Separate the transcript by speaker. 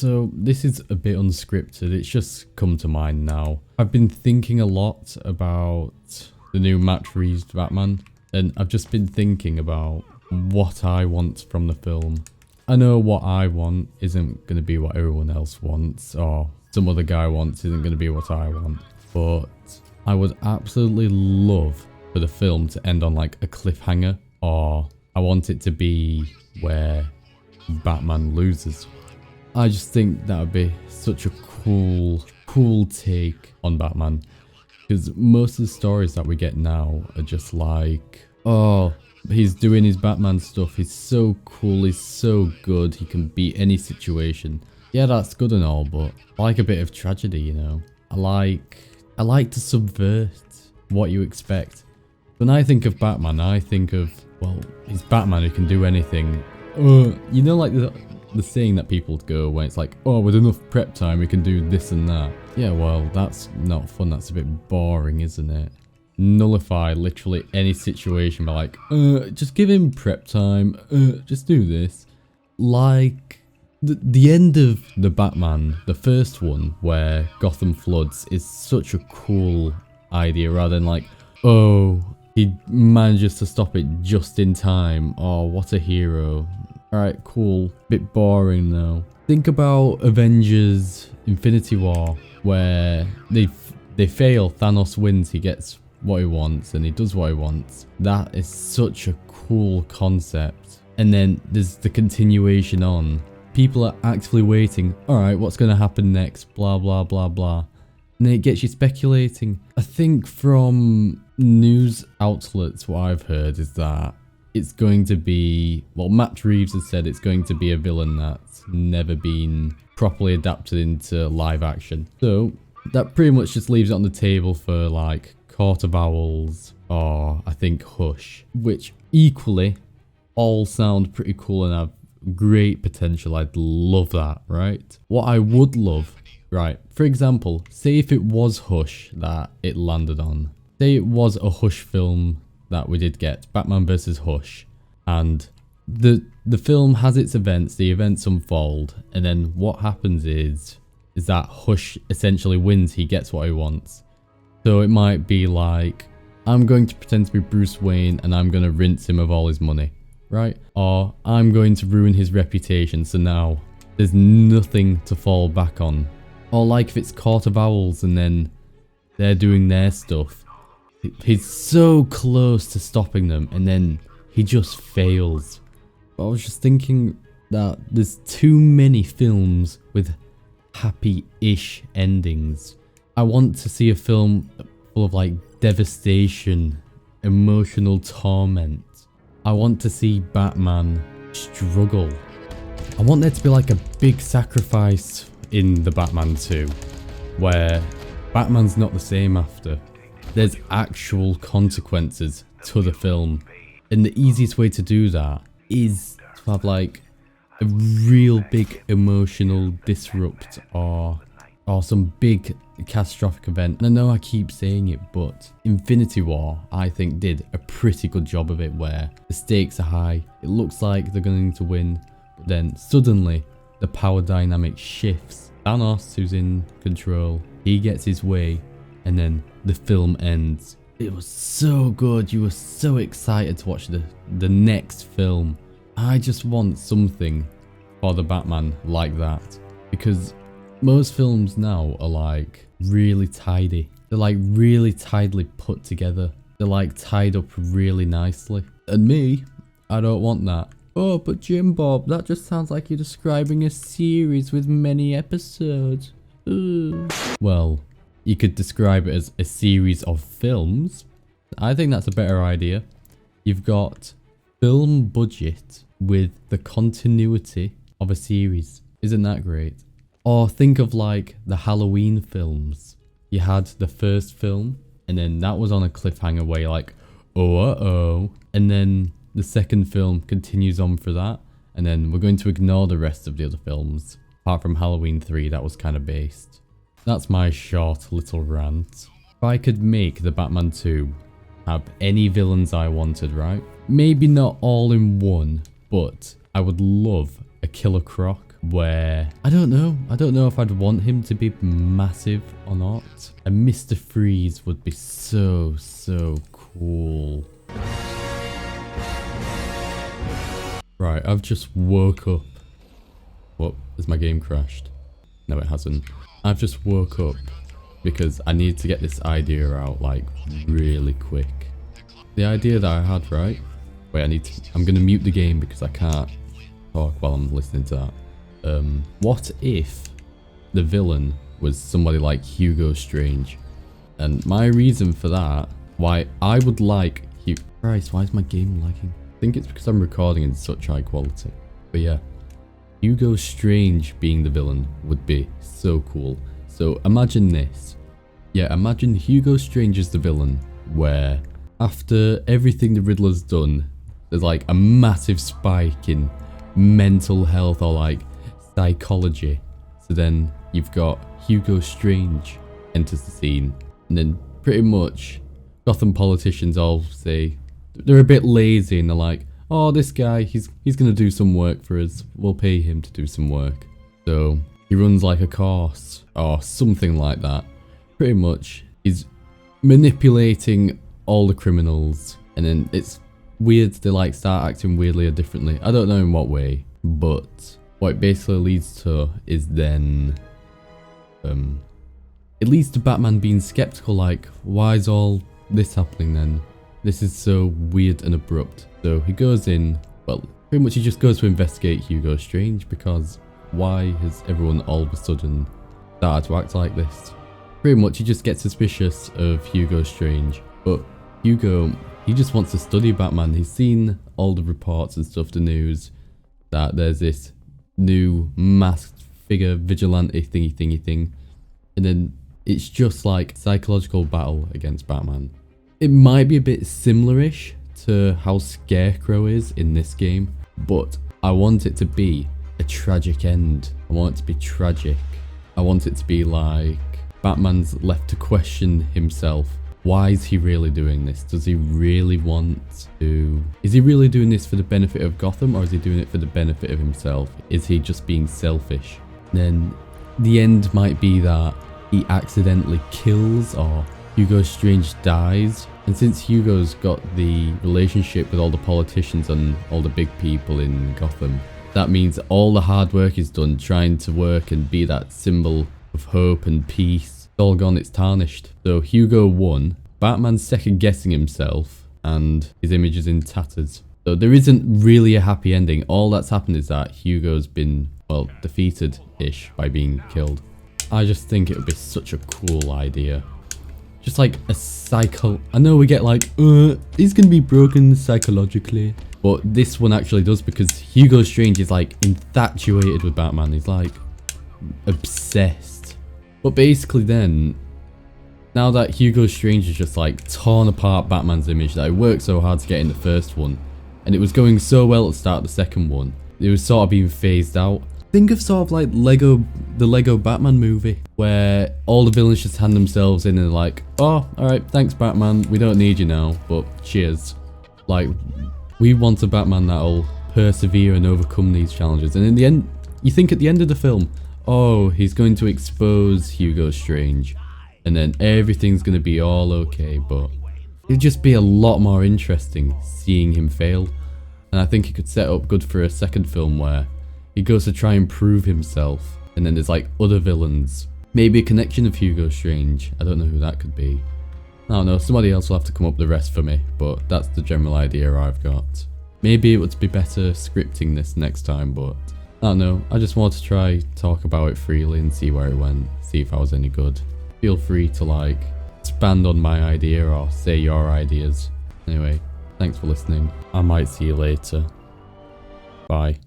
Speaker 1: So this is a bit unscripted, it's just come to mind now. I've been thinking a lot about the new Matt Reeves Batman, and I've just been thinking about what I want from the film. I know what I want isn't going to be what everyone else wants, or some other guy wants isn't going to be what I want, but I would absolutely love for the film to end on like a cliffhanger, or I want it to be where Batman loses. I just think that would be such a cool take on Batman, because most of the stories that we get now are just like, oh, he's doing his Batman stuff, he's so cool, he's so good, he can beat any situation. Yeah, that's good and all, but I like a bit of tragedy, you know. I like to subvert what you expect. When I think of Batman, I think of, well, he's Batman who can do anything. You know, like the saying that people go when it's like, oh, with enough prep time we can do this and that. Yeah, well, that's not fun, that's a bit boring, isn't it? Nullify literally any situation by like, just give him prep time, just do this. Like, the end of the Batman, the first one, where Gotham floods, is such a cool idea, rather than like, oh, he manages to stop it just in time. Oh, what a hero. Alright, cool. Bit boring though. Think about Avengers Infinity War, where they fail, Thanos wins, he gets what he wants and he does what he wants. That is such a cool concept. And then there's the continuation on. People are actively waiting. Alright, what's going to happen next? Blah, blah, blah, blah. And then it gets you speculating. I think from news outlets, what I've heard is that it's going to be, well, Matt Reeves has said it's going to be a villain that's never been properly adapted into live action. So that pretty much just leaves it on the table for like Court of Owls, or I think Hush, which equally all sound pretty cool and have great potential. I'd love that, right? What I would love, right, for example, say if it was Hush that it landed on. Say it was a Hush film that we did get, Batman vs Hush, and the film has its events, the events unfold, and then what happens is that Hush essentially wins, he gets what he wants. So it might be like, I'm going to pretend to be Bruce Wayne and I'm going to rinse him of all his money, right? Or I'm going to ruin his reputation, so now there's nothing to fall back on. Or like if it's Court of Owls and then they're doing their stuff, he's so close to stopping them and then he just fails. But I was just thinking that there's too many films with happy-ish endings. I want to see a film full of like devastation, emotional torment. I want to see Batman struggle. I want there to be like a big sacrifice in the Batman 2, where Batman's not the same after. There's actual consequences to the film, and the easiest way to do that is to have like a real big emotional disrupt or some big catastrophic event. And I know I keep saying it, but Infinity War I think did a pretty good job of it, where the stakes are high, it looks like they're going to win, but then suddenly the power dynamic shifts. Thanos, who's in control, he gets his way, and then the film ends. It was so good, you were so excited to watch the next film. I just want something for the Batman like that, because most films now are like really tidy. They're like really tidily put together. They're like tied up really nicely. And me, I don't want that. Oh, but Jim Bob, that just sounds like you're describing a series with many episodes. Ugh. Well, you could describe it as a series of films. I think that's a better idea. You've got film budget with the continuity of a series. Isn't that great? Or think of like the Halloween films. You had the first film, and then that was on a cliffhanger where you're like, oh, uh-oh. And then the second film continues on for that, and then we're going to ignore the rest of the other films. Apart from Halloween 3, that was kind of based. That's my short little rant. If I could make the Batman 2 have any villains I wanted, right? Maybe not all in one, but I would love a Killer Croc, where I don't know if I'd want him to be massive or not. And Mr. Freeze would be so cool. Right, I've just woke up. What? Has my game crashed? No, it hasn't. I've just woke up because I need to get this idea out like really quick. The idea that I had, right? Wait, I'm gonna mute the game because I can't talk while I'm listening to that. What if the villain was somebody like Hugo Strange? And my reason for that, why I would like Christ, why is my game lagging? I think it's because I'm recording in such high quality. But yeah, Hugo Strange being the villain would be so cool. So imagine this. Yeah, imagine Hugo Strange as the villain, where after everything the Riddler's done, there's like a massive spike in mental health or like psychology. So then you've got Hugo Strange enters the scene, and then pretty much Gotham politicians all say they're a bit lazy and they're like, oh, this guy, he's gonna do some work for us, we'll pay him to do some work. So he runs like a course or something like that. Pretty much he's manipulating all the criminals, and then it's weird, they like start acting weirdly or differently. I don't know in what way, but what it basically leads to is then it leads to Batman being skeptical, like, why is all this happening then? This is so weird and abrupt. So he goes in, well, pretty much he just goes to investigate Hugo Strange, because why has everyone all of a sudden started to act like this? Pretty much he just gets suspicious of Hugo Strange, but Hugo, he just wants to study Batman. He's seen all the reports and stuff, the news, that there's this new masked figure vigilante thingy thing, and then it's just like psychological battle against Batman. It might be a bit similar-ish to how Scarecrow is in this game, but I want it to be a tragic end. I want it to be tragic. I want it to be like Batman's left to question himself. Why is he really doing this? Does he really want to... Is he really doing this for the benefit of Gotham, or is he doing it for the benefit of himself? Is he just being selfish? Then the end might be that he accidentally kills, or Hugo Strange dies. And since Hugo's got the relationship with all the politicians and all the big people in Gotham, that means all the hard work is done trying to work and be that symbol of hope and peace. It's all gone, it's tarnished. So Hugo won, Batman's second guessing himself, and his image is in tatters. So there isn't really a happy ending. All that's happened is that Hugo's been, well, defeated-ish by being killed. I just think it would be such a cool idea. Just like a I know we get like, he's gonna be broken psychologically. But this one actually does, because Hugo Strange is like infatuated with Batman. He's like obsessed. But basically then, now that Hugo Strange has just like torn apart Batman's image that he worked so hard to get in the first one, and it was going so well at the start of the second one, it was sort of being phased out. Think of sort of like the Lego Batman movie, where all the villains just hand themselves in and they're like, oh, alright, thanks Batman, we don't need you now, but cheers. Like, we want a Batman that'll persevere and overcome these challenges. And in the end, you think at the end of the film, oh, he's going to expose Hugo Strange, and then everything's going to be all okay, but it'd just be a lot more interesting seeing him fail. And I think it could set up good for a second film where he goes to try and prove himself, and then there's like other villains. Maybe a connection of Hugo Strange. I don't know who that could be. I don't know, somebody else will have to come up with the rest for me, but that's the general idea I've got. Maybe it would be better scripting this next time, but I don't know. I just wanted to try talk about it freely and see where it went, see if I was any good. Feel free to like expand on my idea or say your ideas. Anyway, thanks for listening. I might see you later. Bye.